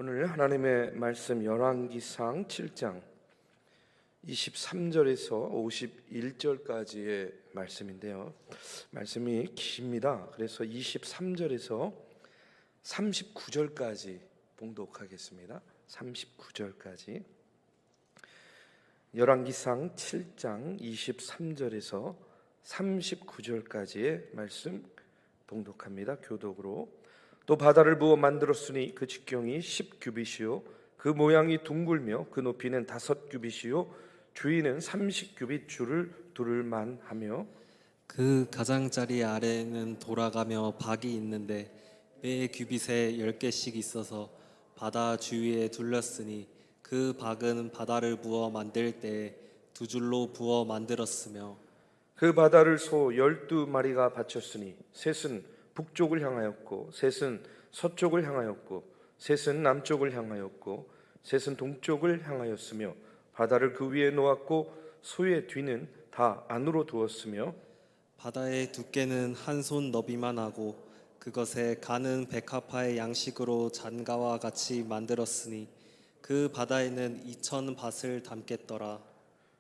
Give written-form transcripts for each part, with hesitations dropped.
오늘 하나님의 말씀 열왕기상 7장 23절에서 51절까지의 말씀인데요. 말씀이 깁니다. 그래서 23절에서 39절까지 봉독하겠습니다. 39절까지. 열왕기상 7장 23절에서 39절까지의 말씀 봉독합니다. 교독으로. 또 바다를 부어 만들었으니 그 직경이 10규빗이요 그 모양이 둥글며 그 높이는 5규빗이요 주위는 30규빗 줄을 두를 만하며 그 가장자리 아래에는 돌아가며 박이 있는데 매 규빗에 10개씩 있어서 바다 주위에 둘렀으니 그 박은 바다를 부어 만들 때에 2줄로 부어 만들었으며 그 바다를 소 12마리가 바쳤으니 셋은 북쪽을 향하였고 셋은 서쪽을 향하였고 셋은 남쪽을 향하였고 셋은 동쪽을 향하였으며 바다를 그 위에 놓았고 소의 뒤는 다 안으로 두었으며 바다의 두께는 한 손 너비만 하고 그것에 가는 백합화의 양식으로 잔가와 같이 만들었으니 그 바다에는 2000밭을 담겠더라.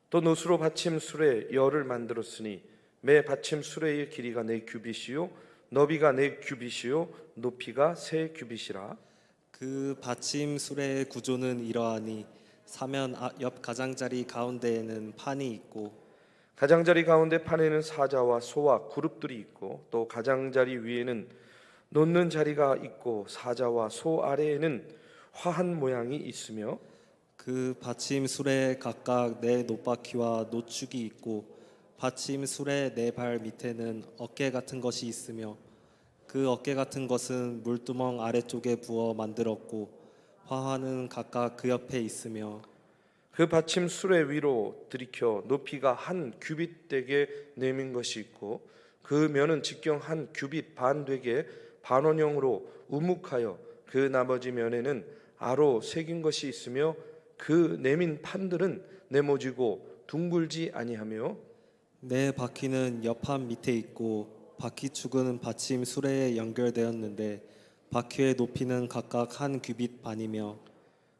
또 노수로 받침 수레 열을 만들었으니 매 받침 수레의 길이가 4규빗이요 너비가 4규빗이요 높이가 3규빗이라. 그 받침 수레의 구조는 이러하니 사면 옆 가장자리 가운데에는 판이 있고 가장자리 가운데 판에는 사자와 소와 그룹들이 있고 또 가장자리 위에는 놓는 자리가 있고 사자와 소 아래에는 화한 모양이 있으며 그 받침 수레에 각각 4 놋바퀴와 노축이 있고 받침 수레 4발 밑에는 어깨 같은 것이 있으며 그 어깨 같은 것은 물두멍 아래쪽에 부어 만들었고 화환은 각각 그 옆에 있으며 그 받침 수레 위로 들이켜 높이가 1규빗 되게 내민 것이 있고 그 면은 직경 1규빗 반 되게 반원형으로 우묵하여 그 나머지 면에는 아로 새긴 것이 있으며 그 내민 판들은 네모지고 둥글지 아니하며 4바퀴는 옆판 밑에 있고 바퀴축은 받침 수레에 연결되었는데 바퀴의 높이는 각각 1규빗 반이며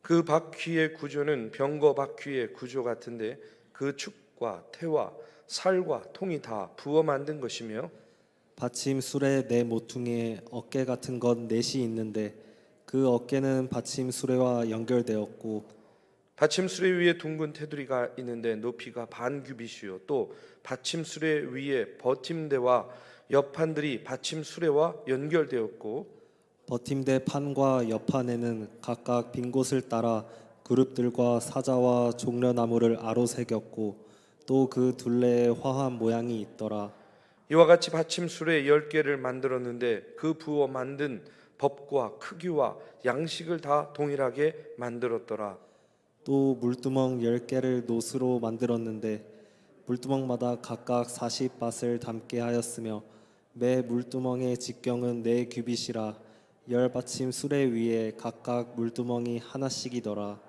그 바퀴의 구조는 병거 바퀴의 구조 같은데 그 축과 태와 살과 통이 다 부어 만든 것이며 받침 수레 4모퉁이에 어깨 같은 건 4이 있는데 그 어깨는 받침 수레와 연결되었고 받침 수레 위에 둥근 테두리가 있는데 높이가 반 규빗이요 또 받침 수레 위에 버팀대와 옆판들이 받침 수레와 연결되었고 버팀대 판과 옆판에는 각각 빈 곳을 따라 그룹들과 사자와 종려나무를 아로 새겼고 또 그 둘레에 화환 모양이 있더라. 이와 같이 받침 수레 10개를 만들었는데 그 부어 만든 법과 크기와 양식을 다 동일하게 만들었더라. 또 물두멍 10개를 노스로 만들었는데 물두멍마다 각각 40밭을 담게 하였으며 매 물두멍의 직경은 4규빗이라 10받침 수레 위에 각각 물두멍이 하나씩이더라.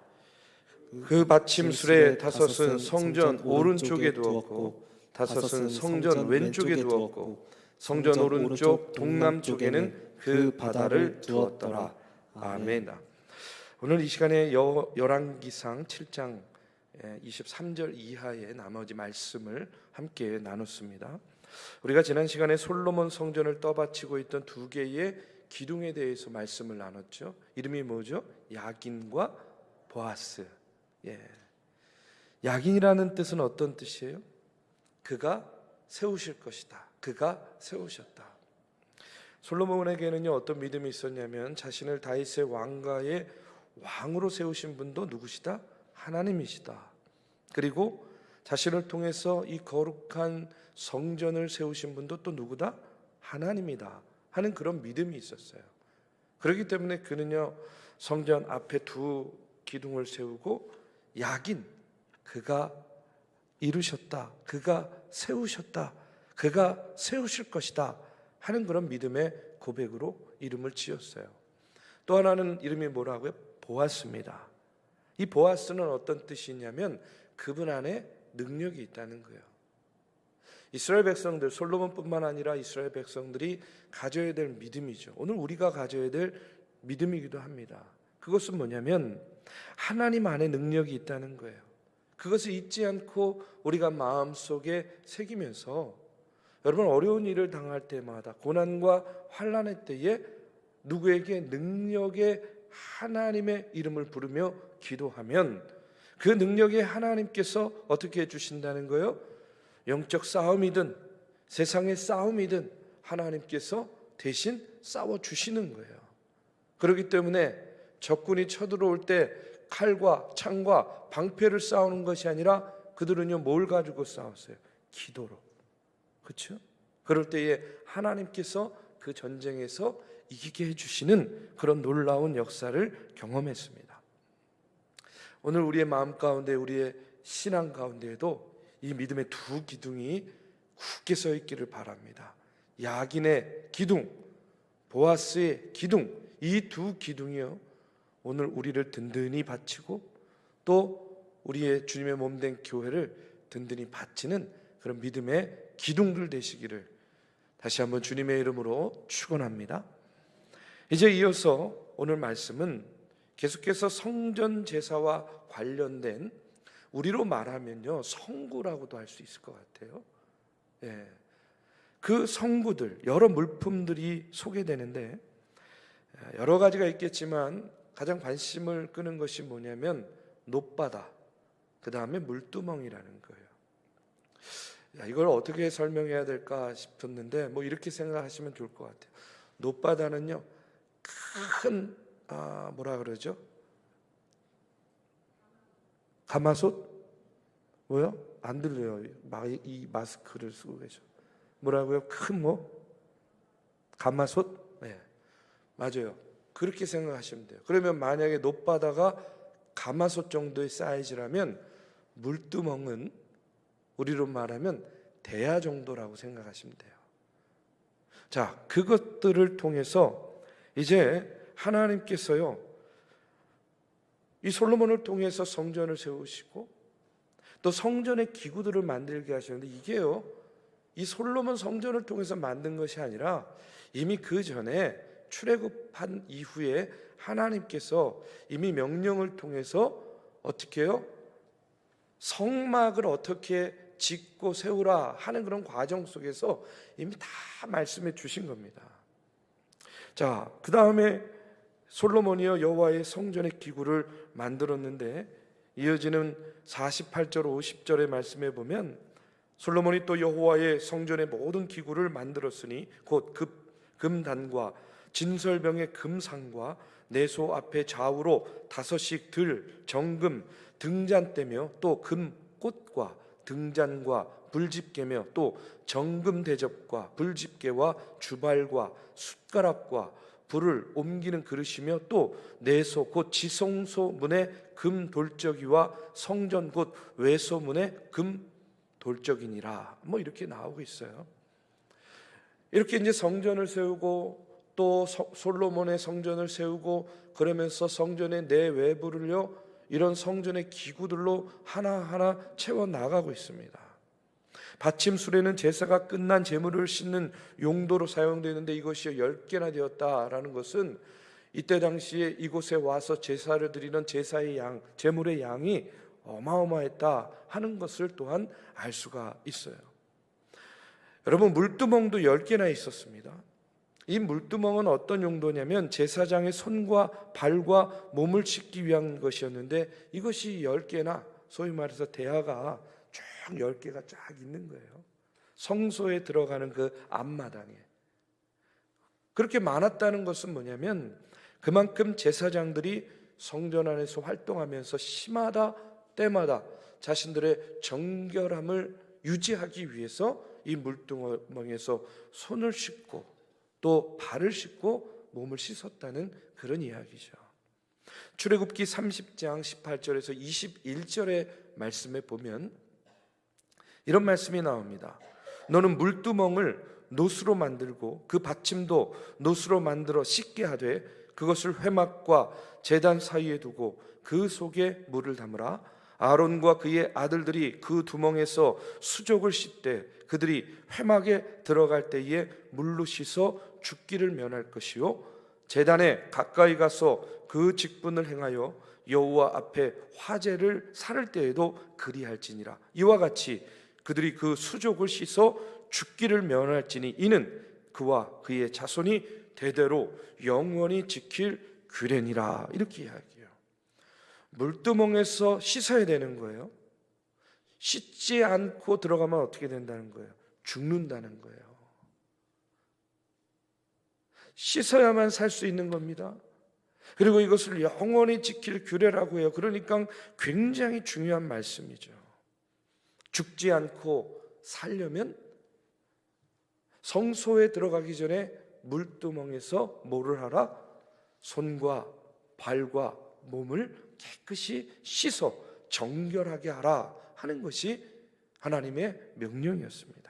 그 받침 수레 5은 성전 오른쪽에 두었고 5은 성전 왼쪽에 두었고 성전 오른쪽 동남쪽에는 그 바다를 두었더라. 아멘. 오늘 이 시간에 열왕기상 7장 23절 이하의 나머지 말씀을 함께 나눴습니다. 우리가 지난 시간에 솔로몬 성전을 떠받치고 있던 2개의 기둥에 대해서 말씀을 나눴죠. 이름이 뭐죠? 야긴과 보아스. 야긴이라는 뜻은 어떤 뜻이에요? 그가 세우실 것이다. 그가 세우셨다. 솔로몬에게는요 어떤 믿음이 있었냐면 자신을 다윗의 왕가의 왕으로 세우신 분도 누구시다? 하나님이시다. 그리고 자신을 통해서 이 거룩한 성전을 세우신 분도 또 누구다? 하나님이다 하는 그런 믿음이 있었어요. 그렇기 때문에 그는요 성전 앞에 2 기둥을 세우고 야긴, 그가 이루셨다, 그가 세우셨다, 그가 세우실 것이다 하는 그런 믿음의 고백으로 이름을 지었어요. 또 하나는 이름이 뭐라고요? 보아스입니다. 이 보아스는 어떤 뜻이 있냐면 그분 안에 능력이 있다는 거예요. 이스라엘 백성들, 솔로몬뿐만 아니라 이스라엘 백성들이 가져야 될 믿음이죠. 오늘 우리가 가져야 될 믿음이기도 합니다. 그것은 뭐냐면 하나님 안에 능력이 있다는 거예요. 그것을 잊지 않고 우리가 마음속에 새기면서 여러분 어려운 일을 당할 때마다 고난과 환난의 때에 누구에게 능력의 하나님의 이름을 부르며 기도하면 그 능력의 하나님께서 어떻게 해주신다는 거예요? 영적 싸움이든 세상의 싸움이든 하나님께서 대신 싸워주시는 거예요. 그렇기 때문에 적군이 쳐들어올 때 칼과 창과 방패를 싸우는 것이 아니라 그들은요 뭘 가지고 싸웠어요? 기도로. 그렇죠? 그럴 때에 하나님께서 그 전쟁에서 이기게 해주시는 그런 놀라운 역사를 경험했습니다. 오늘 우리의 마음 가운데 우리의 신앙 가운데에도 이 믿음의 두 기둥이 굳게 서 있기를 바랍니다. 야긴의 기둥, 보아스의 기둥, 이 두 기둥이요 오늘 우리를 든든히 받치고 또 우리의 주님의 몸된 교회를 든든히 받치는 그런 믿음의 기둥들 되시기를 다시 한번 주님의 이름으로 축원합니다. 이제 이어서 오늘 말씀은 계속해서 성전 제사와 관련된 우리로 말하면요 성구라고도 할 수 있을 것 같아요. 예. 그 성구들 여러 물품들이 소개되는데 여러 가지가 있겠지만 가장 관심을 끄는 것이 뭐냐면 놋바다, 그 다음에 물두멍이라는 거예요. 이걸 어떻게 설명해야 될까 싶었는데 뭐 이렇게 생각하시면 좋을 것 같아요. 놋바다는요 큰 뭐라 그러죠? 가마솥? 뭐요? 안 들려요. 이 마스크를 쓰고 계셔. 뭐라고요? 큰 뭐? 가마솥? 네, 맞아요. 그렇게 생각하시면 돼요. 그러면 만약에 놋바다가 가마솥 정도의 사이즈라면 물두멍은 우리로 말하면 대야 정도라고 생각하시면 돼요. 자, 그것들을 통해서 이제 하나님께서요 이 솔로몬을 통해서 성전을 세우시고 또 성전의 기구들을 만들게 하셨는데 이게요 이 솔로몬 성전을 통해서 만든 것이 아니라 이미 그 전에 출애굽한 이후에 하나님께서 이미 명령을 통해서 어떻게 해요? 성막을 어떻게 짓고 세우라 하는 그런 과정 속에서 이미 다 말씀해 주신 겁니다. 자, 그 다음에 솔로몬이요 여호와의 성전의 기구를 만들었는데 이어지는 48절 50절의 말씀에 보면 솔로몬이 또 여호와의 성전의 모든 기구를 만들었으니 곧 금단과 진설병의 금상과 내소 앞에 좌우로 5씩 들 정금 등잔대며 또 금꽃과 등잔과 불집게며 또 정금 대접과 불집게와 주발과 숟가락과 불을 옮기는 그릇이며 또 내소 곧 지성소 문의 금 돌적이와 성전 곧 외소 문의 금 돌적이니라. 뭐 이렇게 나오고 있어요. 이렇게 이제 성전을 세우고 또 솔로몬의 성전을 세우고 그러면서 성전의 내외부를요 이런 성전의 기구들로 하나하나 채워 나가고 있습니다. 받침술에는 제사가 끝난 제물을 싣는 용도로 사용되는데 이것이 10개나 되었다라는 것은 이때 당시에 이곳에 와서 제사를 드리는 제사의 양, 제물의 양이 어마어마했다 하는 것을 또한 알 수가 있어요. 여러분 물두멍도 10개나 있었습니다. 이 물두멍은 어떤 용도냐면 제사장의 손과 발과 몸을 씻기 위한 것이었는데 이것이 10개나 소위 말해서 대야가 쭉 10개가 쫙 있는 거예요. 성소에 들어가는 그 앞마당에. 그렇게 많았다는 것은 뭐냐면 그만큼 제사장들이 성전 안에서 활동하면서 시마다 때마다 자신들의 정결함을 유지하기 위해서 이 물두멍에서 손을 씻고 또 발을 씻고 몸을 씻었다는 그런 이야기죠. 출애굽기 30장 18절에서 21절의 말씀에 보면 이런 말씀이 나옵니다. 너는 물두멍을 놋으로 만들고 그 받침도 놋으로 만들어 씻게 하되 그것을 회막과 제단 사이에 두고 그 속에 물을 담으라. 아론과 그의 아들들이 그 두멍에서 수족을 씻되 그들이 회막에 들어갈 때에 물로 씻어 죽기를 면할 것이요 제단에 가까이 가서 그 직분을 행하여 여호와 앞에 화제를 살을 때에도 그리할지니라. 이와 같이 그들이 그 수족을 씻어 죽기를 면할지니 이는 그와 그의 자손이 대대로 영원히 지킬 규례니라. 이렇게 이야기해요. 물두멍에서 씻어야 되는 거예요. 씻지 않고 들어가면 어떻게 된다는 거예요? 죽는다는 거예요. 씻어야만 살 수 있는 겁니다. 그리고 이것을 영원히 지킬 규례라고 해요. 그러니까 굉장히 중요한 말씀이죠. 죽지 않고 살려면 성소에 들어가기 전에 물두멍에서 뭐를 하라? 손과 발과 몸을 깨끗이 씻어 정결하게 하라 하는 것이 하나님의 명령이었습니다.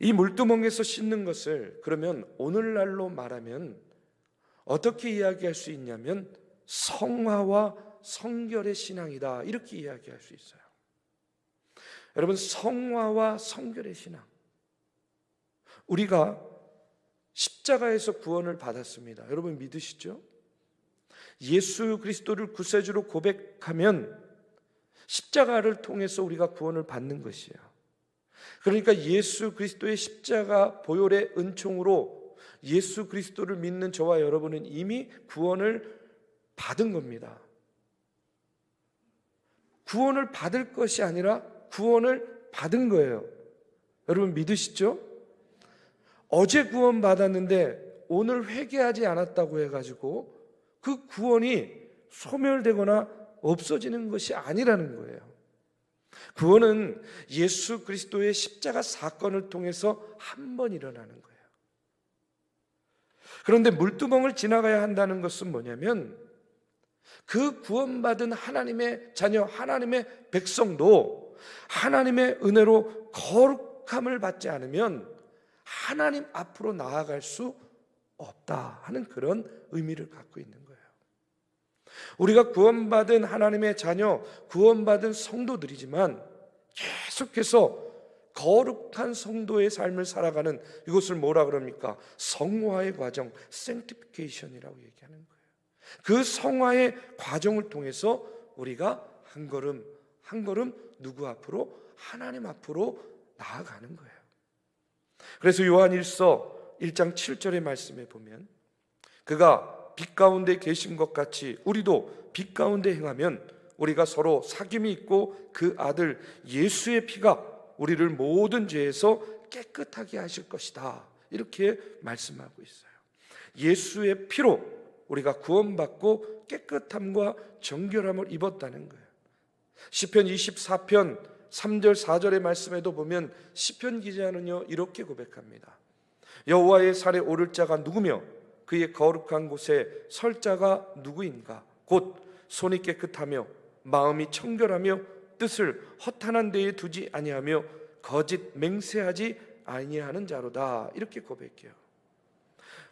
이 물두멍에서 씻는 것을 그러면 오늘날로 말하면 어떻게 이야기할 수 있냐면 성화와 성결의 신앙이다, 이렇게 이야기할 수 있어요. 여러분, 성화와 성결의 신앙, 우리가 십자가에서 구원을 받았습니다. 여러분 믿으시죠? 예수 그리스도를 구세주로 고백하면 십자가를 통해서 우리가 구원을 받는 것이에요. 그러니까 예수 그리스도의 십자가 보혈의 은총으로 예수 그리스도를 믿는 저와 여러분은 이미 구원을 받은 겁니다. 구원을 받을 것이 아니라 구원을 받은 거예요. 여러분 믿으시죠? 어제 구원 받았는데 오늘 회개하지 않았다고 해가지고 그 구원이 소멸되거나 없어지는 것이 아니라는 거예요. 구원은 예수 그리스도의 십자가 사건을 통해서 한 번 일어나는 거예요. 그런데 물두멍을 지나가야 한다는 것은 뭐냐면 그 구원받은 하나님의 자녀, 하나님의 백성도 하나님의 은혜로 거룩함을 받지 않으면 하나님 앞으로 나아갈 수 없다 하는 그런 의미를 갖고 있는 거예요. 우리가 구원받은 하나님의 자녀, 구원받은 성도들이지만 계속해서 거룩한 성도의 삶을 살아가는 이것을 뭐라 그럽니까? 성화의 과정, sanctification이라고 얘기하는 거예요. 그 성화의 과정을 통해서 우리가 한 걸음 한 걸음 누구 앞으로? 하나님 앞으로 나아가는 거예요. 그래서 요한일서 1장 7절의 말씀에 보면 그가 빛 가운데 계신 것 같이 우리도 빛 가운데 행하면 우리가 서로 사귐이 있고 그 아들 예수의 피가 우리를 모든 죄에서 깨끗하게 하실 것이다, 이렇게 말씀하고 있어요. 예수의 피로 우리가 구원받고 깨끗함과 정결함을 입었다는 거예요. 시편 24편 3절 4절의 말씀에도 보면 시편 기자는요 이렇게 고백합니다. 여호와의 산에 오를 자가 누구며 그의 거룩한 곳에 설 자가 누구인가? 곧 손이 깨끗하며 마음이 청결하며 뜻을 허탄한 데에 두지 아니하며 거짓 맹세하지 아니하는 자로다, 이렇게 고백해요.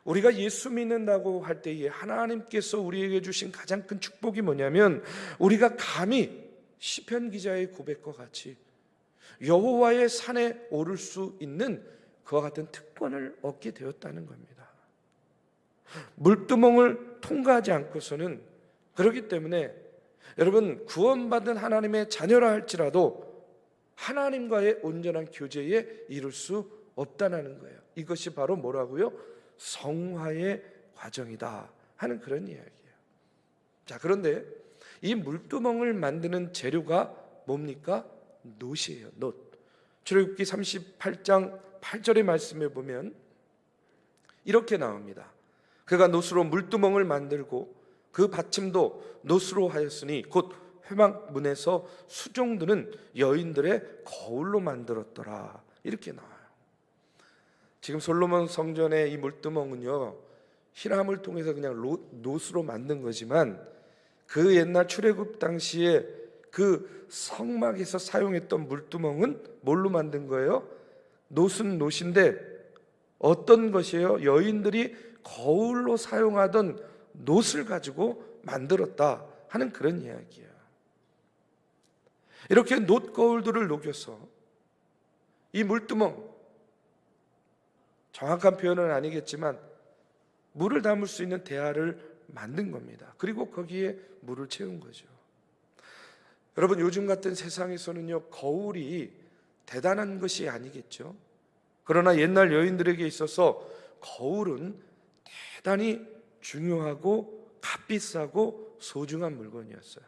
우리가 예수 믿는다고 할 때에 하나님께서 우리에게 주신 가장 큰 축복이 뭐냐면 우리가 감히 시편 기자의 고백과 같이 여호와의 산에 오를 수 있는 그와 같은 특권을 얻게 되었다는 겁니다. 물두멍을 통과하지 않고서는, 그렇기 때문에 여러분 구원받은 하나님의 자녀라 할지라도 하나님과의 온전한 교제에 이룰 수 없다는 거예요. 이것이 바로 뭐라고요? 성화의 과정이다 하는 그런 이야기예요. 자, 그런데 이 물두멍을 만드는 재료가 뭡니까? 놋이에요. 놋. 출애굽기 38장 8절의 말씀에 보면 이렇게 나옵니다. 그가 놋으로 물두멍을 만들고 그 받침도 놋으로 하였으니 곧 회막문에서 수종드는 여인들의 거울로 만들었더라, 이렇게 나와요. 지금 솔로몬 성전의 이 물두멍은요 히람을 통해서 그냥 놋으로 만든 거지만 그 옛날 출애굽 당시에 그 성막에서 사용했던 물두멍은 뭘로 만든 거예요? 놋은 놋인데 어떤 것이에요? 여인들이 거울로 사용하던 놋을 가지고 만들었다 하는 그런 이야기예요. 이렇게 놋 거울들을 녹여서 이 물두멍, 정확한 표현은 아니겠지만 물을 담을 수 있는 대야를 만든 겁니다. 그리고 거기에 물을 채운 거죠. 여러분, 요즘 같은 세상에서는요, 거울이 대단한 것이 아니겠죠. 그러나 옛날 여인들에게 있어서 거울은 대단히 중요하고 값비싸고 소중한 물건이었어요.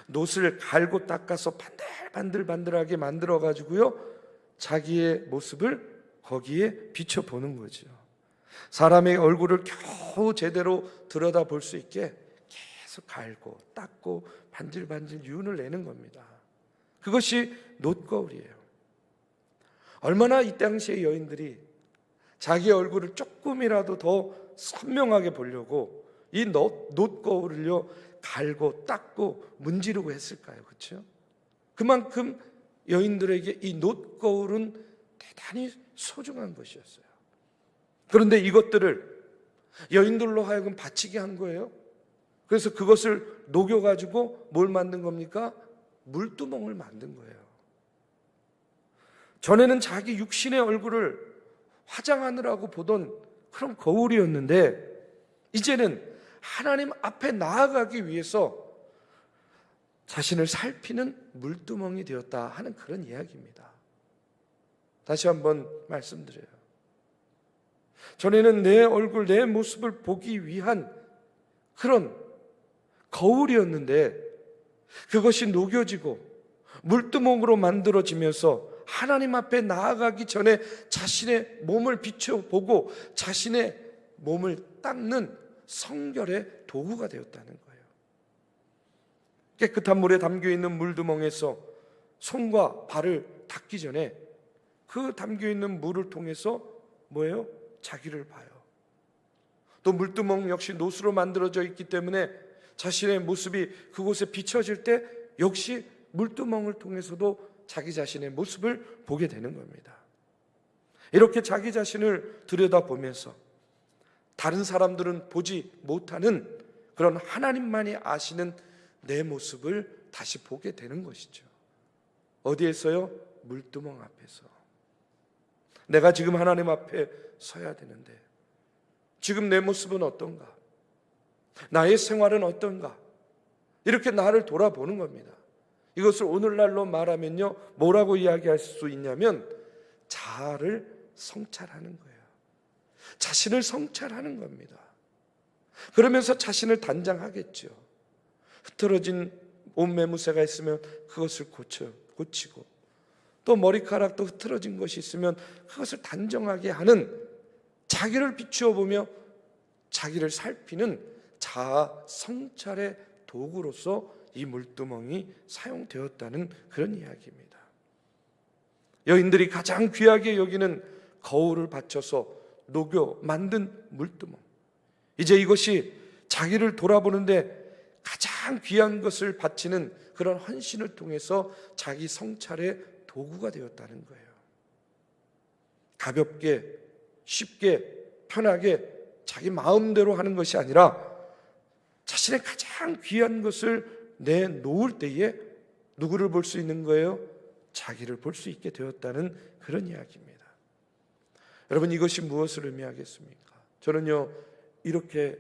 놋을 갈고 닦아서 반들반들하게 만들어 가지고요, 자기의 모습을 거기에 비춰보는 거죠. 사람의 얼굴을 겨우 제대로 들여다볼 수 있게 계속 갈고 닦고 반질반질 윤을 내는 겁니다. 그것이 놋거울이에요. 얼마나 이 당시의 여인들이 자기 얼굴을 조금이라도 더 선명하게 보려고 이 놋거울을요 갈고 닦고 문지르고 했을까요? 그렇죠? 그만큼 여인들에게 이 놋거울은 대단히 소중한 것이었어요. 그런데 이것들을 여인들로 하여금 바치게 한 거예요. 그래서 그것을 녹여가지고 뭘 만든 겁니까? 물두멍을 만든 거예요. 전에는 자기 육신의 얼굴을 화장하느라고 보던 그런 거울이었는데, 이제는 하나님 앞에 나아가기 위해서 자신을 살피는 물두멍이 되었다 하는 그런 이야기입니다. 다시 한번 말씀드려요. 전에는 내 얼굴, 내 모습을 보기 위한 그런 거울이었는데, 그것이 녹여지고 물두멍으로 만들어지면서 하나님 앞에 나아가기 전에 자신의 몸을 비춰보고 자신의 몸을 닦는 성결의 도구가 되었다는 거예요. 깨끗한 물에 담겨있는 물두멍에서 손과 발을 닦기 전에 그 담겨있는 물을 통해서 뭐예요? 자기를 봐요. 또 물두멍 역시 놋으로 만들어져 있기 때문에 자신의 모습이 그곳에 비춰질 때 역시 물두멍을 통해서도 자기 자신의 모습을 보게 되는 겁니다. 이렇게 자기 자신을 들여다보면서 다른 사람들은 보지 못하는 그런 하나님만이 아시는 내 모습을 다시 보게 되는 것이죠. 어디에서요? 물두멍 앞에서. 내가 지금 하나님 앞에 서야 되는데 지금 내 모습은 어떤가? 나의 생활은 어떤가? 이렇게 나를 돌아보는 겁니다. 이것을 오늘날로 말하면요, 뭐라고 이야기할 수 있냐면 자아를 성찰하는 거예요. 자신을 성찰하는 겁니다. 그러면서 자신을 단장하겠죠. 흐트러진 옷매무새가 있으면 그것을 고치고, 또 머리카락도 흐트러진 것이 있으면 그것을 단정하게 하는, 자기를 비추어 보며 자기를 살피는 자아 성찰의 도구로서 이 물두멍이 사용되었다는 그런 이야기입니다. 여인들이 가장 귀하게 여기는 거울을 받쳐서 녹여 만든 물두멍, 이제 이것이 자기를 돌아보는데 가장 귀한 것을 바치는 그런 헌신을 통해서 자기 성찰의 도구가 되었다는 거예요. 가볍게, 쉽게, 편하게 자기 마음대로 하는 것이 아니라 자신의 가장 귀한 것을 내놓을 때에 누구를 볼 수 있는 거예요? 자기를 볼 수 있게 되었다는 그런 이야기입니다. 여러분, 이것이 무엇을 의미하겠습니까? 저는요, 이렇게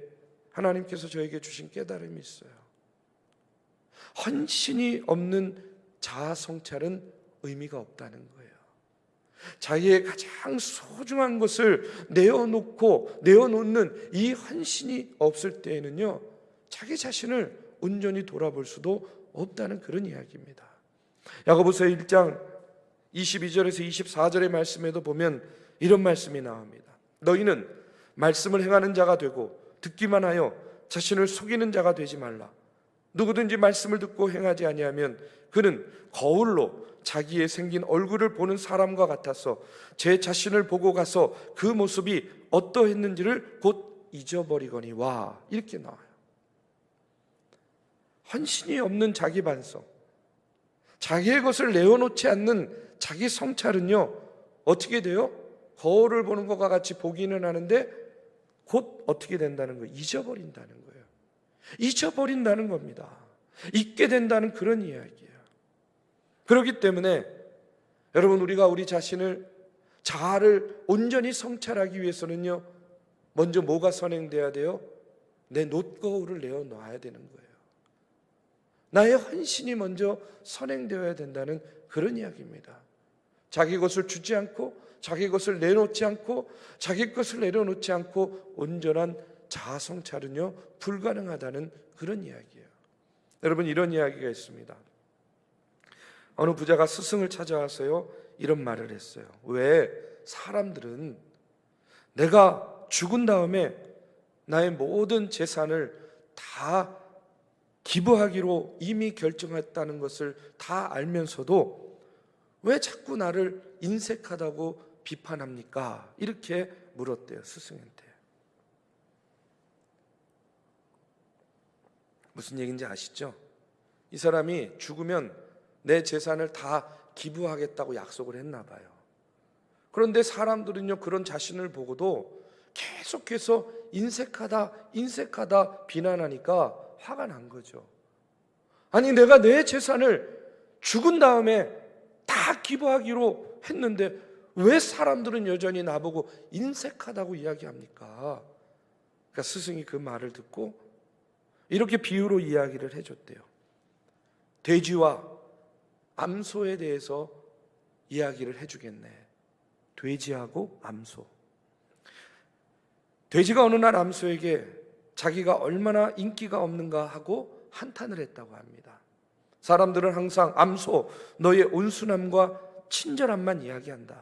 하나님께서 저에게 주신 깨달음이 있어요. 헌신이 없는 자아 성찰은 의미가 없다는 거예요. 자기의 가장 소중한 것을 내어놓는 이 헌신이 없을 때에는요, 자기 자신을 온전히 돌아볼 수도 없다는 그런 이야기입니다. 야고보서 1장 22절에서 24절의 말씀에도 보면 이런 말씀이 나옵니다. 너희는 말씀을 행하는 자가 되고 듣기만 하여 자신을 속이는 자가 되지 말라. 누구든지 말씀을 듣고 행하지 아니하면 그는 거울로 자기의 생긴 얼굴을 보는 사람과 같아서 제 자신을 보고 가서 그 모습이 어떠했는지를 곧 잊어버리거니와. 이렇게 나와요. 헌신이 없는 자기 반성, 자기의 것을 내어놓지 않는 자기 성찰은요, 어떻게 돼요? 거울을 보는 것과 같이 보기는 하는데 곧 어떻게 된다는 거예요? 잊어버린다는 거예요. 잊어버린다는 겁니다. 잊게 된다는 그런 이야기예요. 그렇기 때문에 여러분, 우리가 우리 자신을, 자아를 온전히 성찰하기 위해서는요, 먼저 뭐가 선행돼야 돼요? 내 놋거울을 내어놔야 되는 거예요. 나의 헌신이 먼저 선행되어야 된다는 그런 이야기입니다. 자기 것을 주지 않고, 자기 것을 내놓지 않고, 자기 것을 내려놓지 않고 온전한 자아성찰은요 불가능하다는 그런 이야기예요. 여러분, 이런 이야기가 있습니다. 어느 부자가 스승을 찾아와서요 이런 말을 했어요. 왜 사람들은 내가 죽은 다음에 나의 모든 재산을 다 기부하기로 이미 결정했다는 것을 다 알면서도 왜 자꾸 나를 인색하다고 비판합니까? 이렇게 물었대요, 스승한테. 무슨 얘기인지 아시죠? 이 사람이 죽으면 내 재산을 다 기부하겠다고 약속을 했나 봐요. 그런데 사람들은요 그런 자신을 보고도 계속해서 인색하다 비난하니까 화가 난 거죠. 아니, 내가 내 재산을 죽은 다음에 다 기부하기로 했는데 왜 사람들은 여전히 나보고 인색하다고 이야기합니까? 그러니까 스승이 그 말을 듣고 이렇게 비유로 이야기를 해줬대요. 돼지와 암소에 대해서 이야기를 해주겠네. 돼지하고 암소. 돼지가 어느 날 암소에게 자기가 얼마나 인기가 없는가 하고 한탄을 했다고 합니다. 사람들은 항상 암소, 너의 온순함과 친절함만 이야기한다.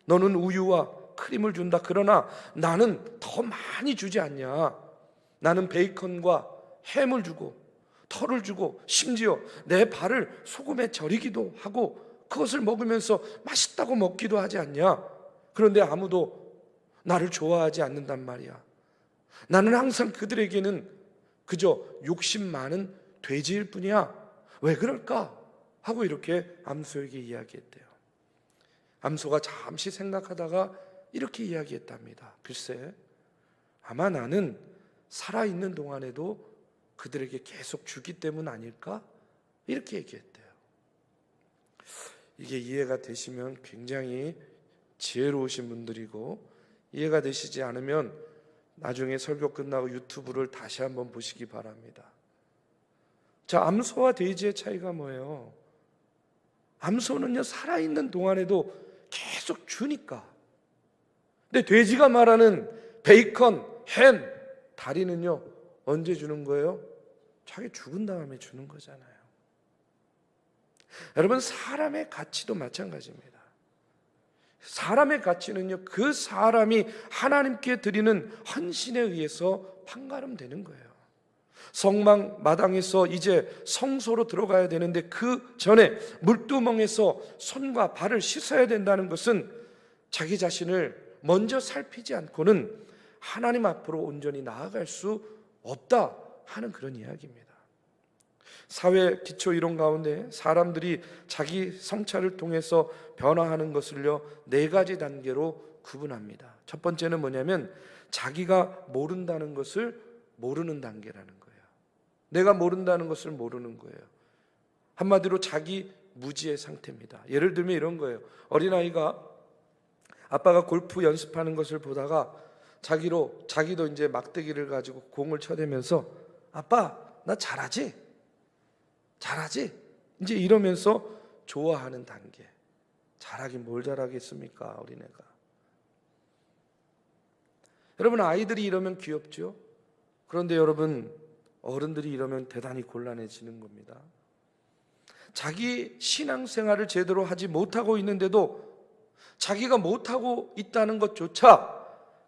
너는 우유와 크림을 준다. 그러나 나는 더 많이 주지 않냐. 나는 베이컨과 햄을 주고 털을 주고 심지어 내 발을 소금에 절이기도 하고 그것을 먹으면서 맛있다고 먹기도 하지 않냐. 그런데 아무도 나를 좋아하지 않는단 말이야. 나는 항상 그들에게는 그저 욕심 많은 돼지일 뿐이야. 왜 그럴까? 하고 이렇게 암소에게 이야기했대요. 암소가 잠시 생각하다가 이렇게 이야기했답니다. 글쎄, 아마 나는 살아있는 동안에도 그들에게 계속 주기 때문 아닐까? 이렇게 얘기했대요. 이게 이해가 되시면 굉장히 지혜로우신 분들이고, 이해가 되시지 않으면 나중에 설교 끝나고 유튜브를 다시 한번 보시기 바랍니다. 자, 암소와 돼지의 차이가 뭐예요? 암소는요 살아있는 동안에도 계속 주니까. 근데 돼지가 말하는 베이컨, 햄, 다리는요 언제 주는 거예요? 자기 죽은 다음에 주는 거잖아요. 여러분, 사람의 가치도 마찬가지입니다. 사람의 가치는요 그 사람이 하나님께 드리는 헌신에 의해서 판가름되는 거예요. 성막 마당에서 이제 성소로 들어가야 되는데 그 전에 물두멍에서 손과 발을 씻어야 된다는 것은 자기 자신을 먼저 살피지 않고는 하나님 앞으로 온전히 나아갈 수 없다 하는 그런 이야기입니다. 사회 기초 이론 가운데 사람들이 자기 성찰을 통해서 변화하는 것을요 4가지 단계로 구분합니다. 첫 번째는 뭐냐면 자기가 모른다는 것을 모르는 단계라는 거예요. 내가 모른다는 것을 모르는 거예요. 한마디로 자기 무지의 상태입니다. 예를 들면 이런 거예요. 어린아이가 아빠가 골프 연습하는 것을 보다가 자기도 이제 막대기를 가지고 공을 쳐대면서 아빠 나 잘하지? 이제 이러면서 좋아하는 단계. 잘하긴 뭘 잘하겠습니까 어린애가. 여러분, 아이들이 이러면 귀엽죠? 그런데 여러분, 어른들이 이러면 대단히 곤란해지는 겁니다. 자기 신앙생활을 제대로 하지 못하고 있는데도 자기가 못하고 있다는 것조차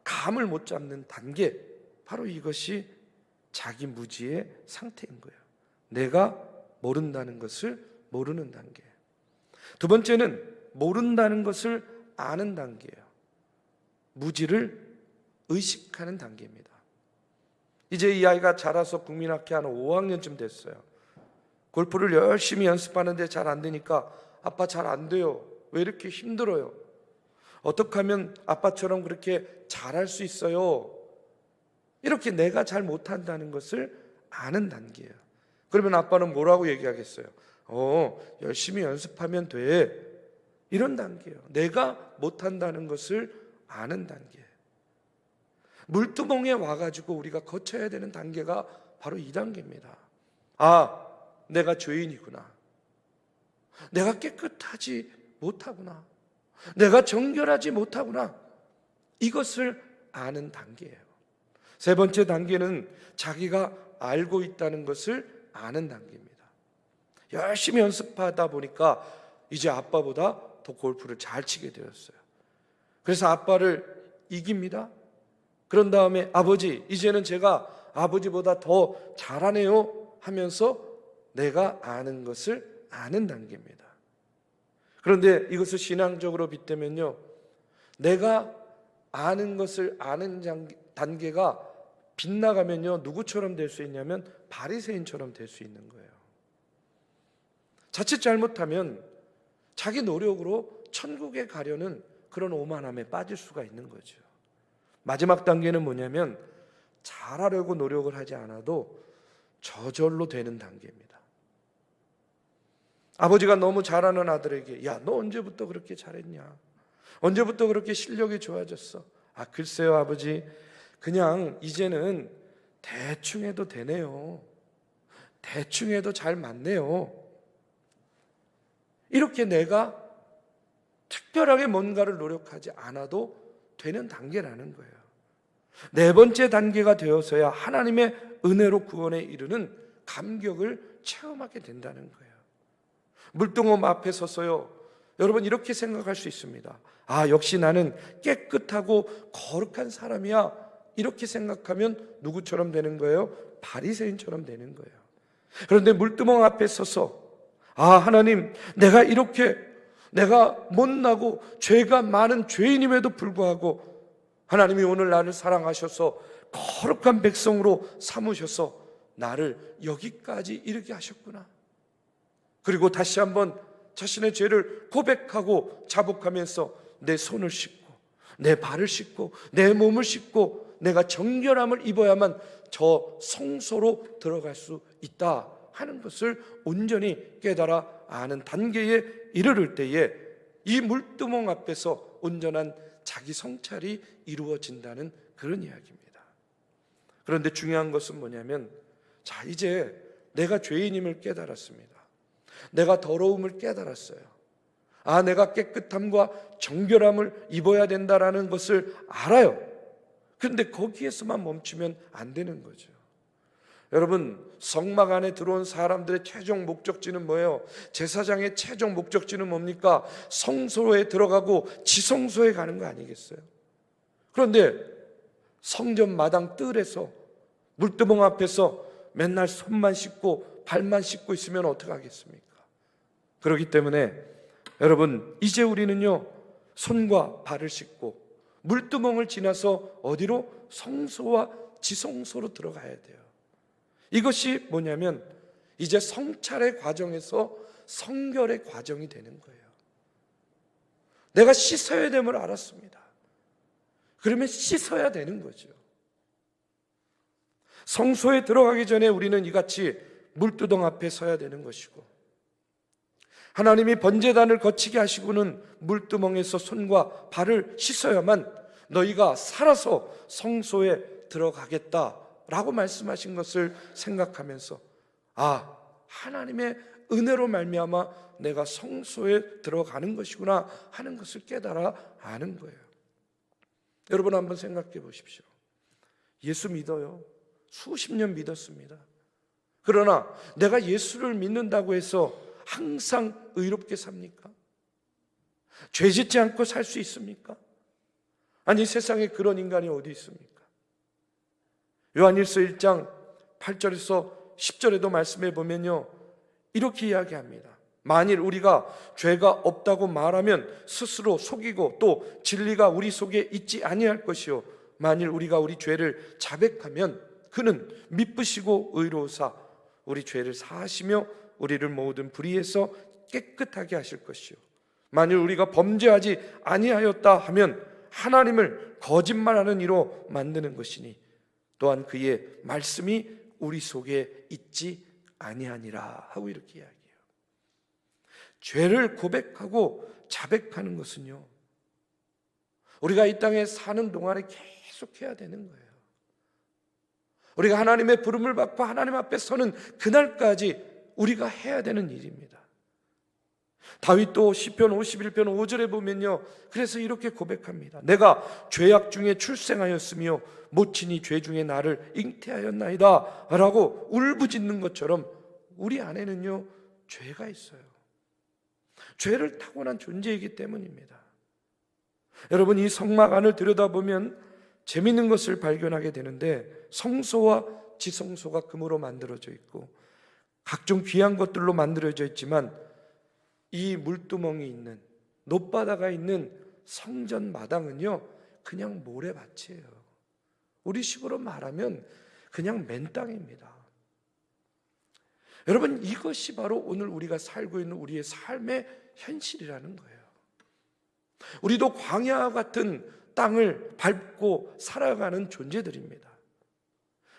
감을 못 잡는 단계, 바로 이것이 자기 무지의 상태인 거예요. 내가 모른다는 것을 모르는 단계. 두 번째는 모른다는 것을 아는 단계예요. 무지를 의식하는 단계입니다. 이제 이 아이가 자라서 국민학교 한 5학년쯤 됐어요. 골프를 열심히 연습하는데 잘 안 되니까 아빠 잘 안 돼요. 왜 이렇게 힘들어요? 어떻게 하면 아빠처럼 그렇게 잘할 수 있어요? 이렇게 내가 잘 못한다는 것을 아는 단계예요. 그러면 아빠는 뭐라고 얘기하겠어요? 열심히 연습하면 돼. 이런 단계예요. 내가 못한다는 것을 아는 단계. 물두멍에 와가지고 우리가 거쳐야 되는 단계가 바로 이 단계입니다. 내가 죄인이구나. 내가 깨끗하지 못하구나. 내가 정결하지 못하구나. 이것을 아는 단계예요. 세 번째 단계는 자기가 알고 있다는 것을 아는 단계입니다. 열심히 연습하다 보니까 이제 아빠보다 더 골프를 잘 치게 되었어요. 그래서 아빠를 이깁니다. 그런 다음에 아버지, 이제는 제가 아버지보다 더 잘하네요 하면서 내가 아는 것을 아는 단계입니다. 그런데 이것을 신앙적으로 빗대면요, 내가 아는 것을 아는 단계가 빗나가면요, 누구처럼 될 수 있냐면 바리새인처럼 될 수 있는 거예요. 자칫 잘못하면 자기 노력으로 천국에 가려는 그런 오만함에 빠질 수가 있는 거죠. 마지막 단계는 뭐냐면 잘하려고 노력을 하지 않아도 저절로 되는 단계입니다. 아버지가 너무 잘하는 아들에게 야, 너 언제부터 그렇게 잘했냐? 언제부터 그렇게 실력이 좋아졌어? 글쎄요 아버지, 그냥 이제는 대충 해도 되네요. 대충 해도 잘 맞네요. 이렇게 내가 특별하게 뭔가를 노력하지 않아도 되는 단계라는 거예요. 네 번째 단계가 되어서야 하나님의 은혜로 구원에 이르는 감격을 체험하게 된다는 거예요. 물동음 앞에 서서요, 여러분 이렇게 생각할 수 있습니다. 역시 나는 깨끗하고 거룩한 사람이야. 이렇게 생각하면 누구처럼 되는 거예요? 바리새인처럼 되는 거예요. 그런데 물두멍 앞에 서서 하나님, 내가 못나고 죄가 많은 죄인임에도 불구하고 하나님이 오늘 나를 사랑하셔서 거룩한 백성으로 삼으셔서 나를 여기까지 이르게 하셨구나. 그리고 다시 한번 자신의 죄를 고백하고 자복하면서 내 손을 씻고 내 발을 씻고 내 몸을 씻고 내가 정결함을 입어야만 저 성소로 들어갈 수 있다 하는 것을 온전히 깨달아 아는 단계에 이르를 때에 이 물두멍 앞에서 온전한 자기 성찰이 이루어진다는 그런 이야기입니다. 그런데 중요한 것은 뭐냐면, 이제 내가 죄인임을 깨달았습니다. 내가 더러움을 깨달았어요. 내가 깨끗함과 정결함을 입어야 된다라는 것을 알아요. 그런데 거기에서만 멈추면 안 되는 거죠. 여러분, 성막 안에 들어온 사람들의 최종 목적지는 뭐예요? 제사장의 최종 목적지는 뭡니까? 성소에 들어가고 지성소에 가는 거 아니겠어요? 그런데 성전 마당 뜰에서 물두멍 앞에서 맨날 손만 씻고 발만 씻고 있으면 어떡하겠습니까? 그렇기 때문에 여러분, 이제 우리는요, 손과 발을 씻고 물두멍을 지나서 어디로? 성소와 지성소로 들어가야 돼요. 이것이 뭐냐면 이제 성찰의 과정에서 성결의 과정이 되는 거예요. 내가 씻어야 됨을 알았습니다. 그러면 씻어야 되는 거죠. 성소에 들어가기 전에 우리는 이같이 물두덩 앞에 서야 되는 것이고, 하나님이 번제단을 거치게 하시고는 물두멍에서 손과 발을 씻어야만 너희가 살아서 성소에 들어가겠다라고 말씀하신 것을 생각하면서 하나님의 은혜로 말미암아 내가 성소에 들어가는 것이구나 하는 것을 깨달아 아는 거예요. 여러분 한번 생각해 보십시오. 예수 믿어요. 수십 년 믿었습니다. 그러나 내가 예수를 믿는다고 해서 항상 의롭게 삽니까? 죄 짓지 않고 살 수 있습니까? 아니, 세상에 그런 인간이 어디 있습니까? 요한일서 1장 8절에서 10절에도 말씀해 보면요, 이렇게 이야기합니다. 만일 우리가 죄가 없다고 말하면 스스로 속이고 또 진리가 우리 속에 있지 아니할 것이요, 만일 우리가 우리 죄를 자백하면 그는 미쁘시고 의로우사 우리 죄를 사하시며 우리를 모든 불의에서 깨끗하게 하실 것이요, 만일 우리가 범죄하지 아니하였다 하면 하나님을 거짓말하는 이로 만드는 것이니 또한 그의 말씀이 우리 속에 있지 아니하니라 하고 이렇게 이야기해요. 죄를 고백하고 자백하는 것은요, 우리가 이 땅에 사는 동안에 계속해야 되는 거예요. 우리가 하나님의 부름을 받고 하나님 앞에 서는 그날까지 우리가 해야 되는 일입니다. 다윗도 시편 51편 5절에 보면요, 그래서 이렇게 고백합니다. 내가 죄악 중에 출생하였으며 모친이 죄 중에 나를 잉태하였나이다 라고 울부짖는 것처럼 우리 안에는요 죄가 있어요. 죄를 타고난 존재이기 때문입니다. 여러분, 이 성막 안을 들여다보면 재미있는 것을 발견하게 되는데, 성소와 지성소가 금으로 만들어져 있고 각종 귀한 것들로 만들어져 있지만, 이 물두멍이 있는 높바다가 있는 성전 마당은요 그냥 모래밭이에요. 우리 식으로 말하면 그냥 맨 땅입니다. 여러분, 이것이 바로 오늘 우리가 살고 있는 우리의 삶의 현실이라는 거예요. 우리도 광야와 같은 땅을 밟고 살아가는 존재들입니다.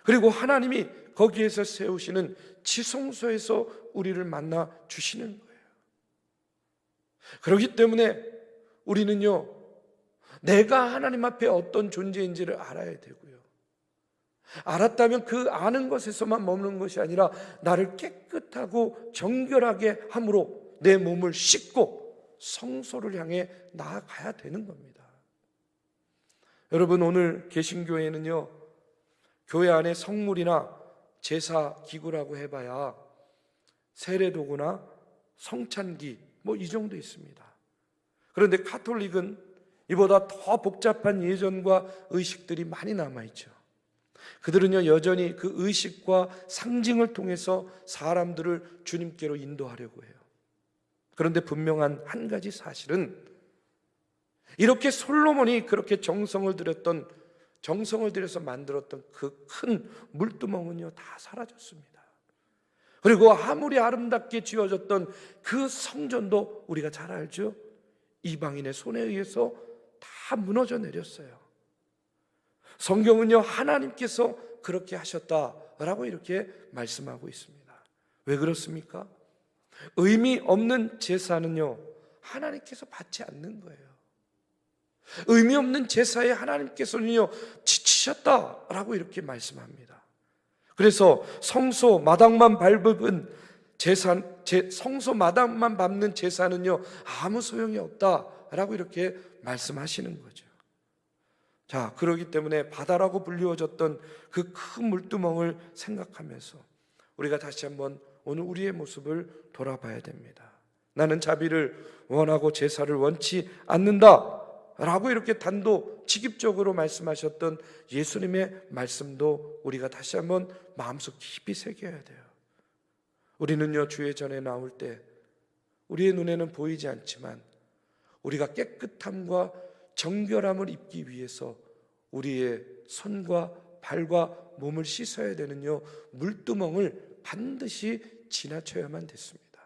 그리고 하나님이 거기에서 세우시는 지성소에서 우리를 만나 주시는 거예요. 그렇기 때문에 우리는요 내가 하나님 앞에 어떤 존재인지를 알아야 되고요, 알았다면 그 아는 것에서만 머무는 것이 아니라 나를 깨끗하고 정결하게 함으로 내 몸을 씻고 성소를 향해 나아가야 되는 겁니다. 여러분, 오늘 개신교회는요 교회 안에 성물이나 제사 기구라고 해봐야 세례도구나 성찬기 이 정도 있습니다. 그런데 가톨릭은 이보다 더 복잡한 예전과 의식들이 많이 남아있죠. 그들은요 여전히 그 의식과 상징을 통해서 사람들을 주님께로 인도하려고 해요. 그런데 분명한 한 가지 사실은, 이렇게 솔로몬이 그렇게 정성을 들여서 만들었던 그 큰 물두멍은요 다 사라졌습니다. 그리고 아무리 아름답게 지어졌던 그 성전도 우리가 잘 알죠, 이방인의 손에 의해서 다 무너져 내렸어요. 성경은요 하나님께서 그렇게 하셨다라고 이렇게 말씀하고 있습니다. 왜 그렇습니까? 의미 없는 제사는요 하나님께서 받지 않는 거예요. 의미 없는 제사에 하나님께서는요 지치셨다라고 이렇게 말씀합니다. 그래서 성소 마당만 밟은 성소 마당만 밟는 제사는요 아무 소용이 없다라고 이렇게 말씀하시는 거죠. 자, 그렇기 때문에 바다라고 불리워졌던 그 큰 물두멍을 생각하면서 우리가 다시 한번 오늘 우리의 모습을 돌아봐야 됩니다. 나는 자비를 원하고 제사를 원치 않는다 라고 이렇게 단도직입적으로 말씀하셨던 예수님의 말씀도 우리가 다시 한번 마음속 깊이 새겨야 돼요. 우리는요 주의 전에 나올 때 우리의 눈에는 보이지 않지만 우리가 깨끗함과 정결함을 입기 위해서 우리의 손과 발과 몸을 씻어야 되는요 물두멍을 반드시 지나쳐야만 됐습니다.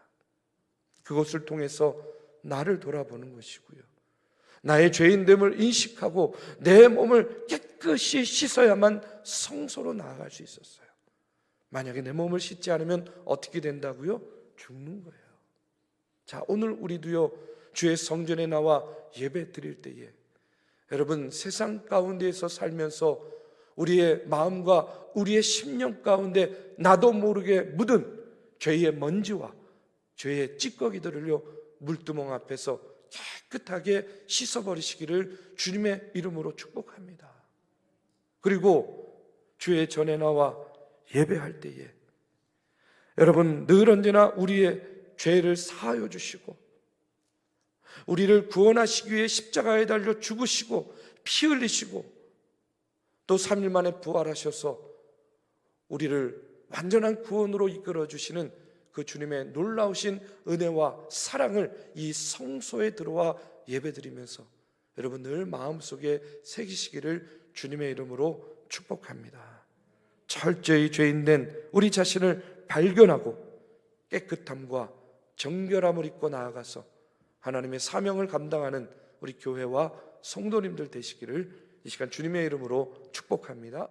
그것을 통해서 나를 돌아보는 것이고요, 나의 죄인됨을 인식하고 내 몸을 깨끗이 씻어야만 성소로 나아갈 수 있었어요. 만약에 내 몸을 씻지 않으면 어떻게 된다고요? 죽는 거예요. 자, 오늘 우리도요 주의 성전에 나와 예배 드릴 때에 여러분, 세상 가운데에서 살면서 우리의 마음과 우리의 심령 가운데 나도 모르게 묻은 죄의 먼지와 죄의 찌꺼기들을요 물두멍 앞에서 깨끗하게 씻어버리시기를 주님의 이름으로 축복합니다. 그리고 주의 전에 나와 예배할 때에 여러분 늘 언제나 우리의 죄를 사하여 주시고 우리를 구원하시기 위해 십자가에 달려 죽으시고 피 흘리시고 또 3일 만에 부활하셔서 우리를 완전한 구원으로 이끌어 주시는 그 주님의 놀라우신 은혜와 사랑을 이 성소에 들어와 예배드리면서 여러분 늘 마음속에 새기시기를 주님의 이름으로 축복합니다. 철저히 죄인된 우리 자신을 발견하고 깨끗함과 정결함을 입고 나아가서 하나님의 사명을 감당하는 우리 교회와 성도님들 되시기를 이 시간 주님의 이름으로 축복합니다.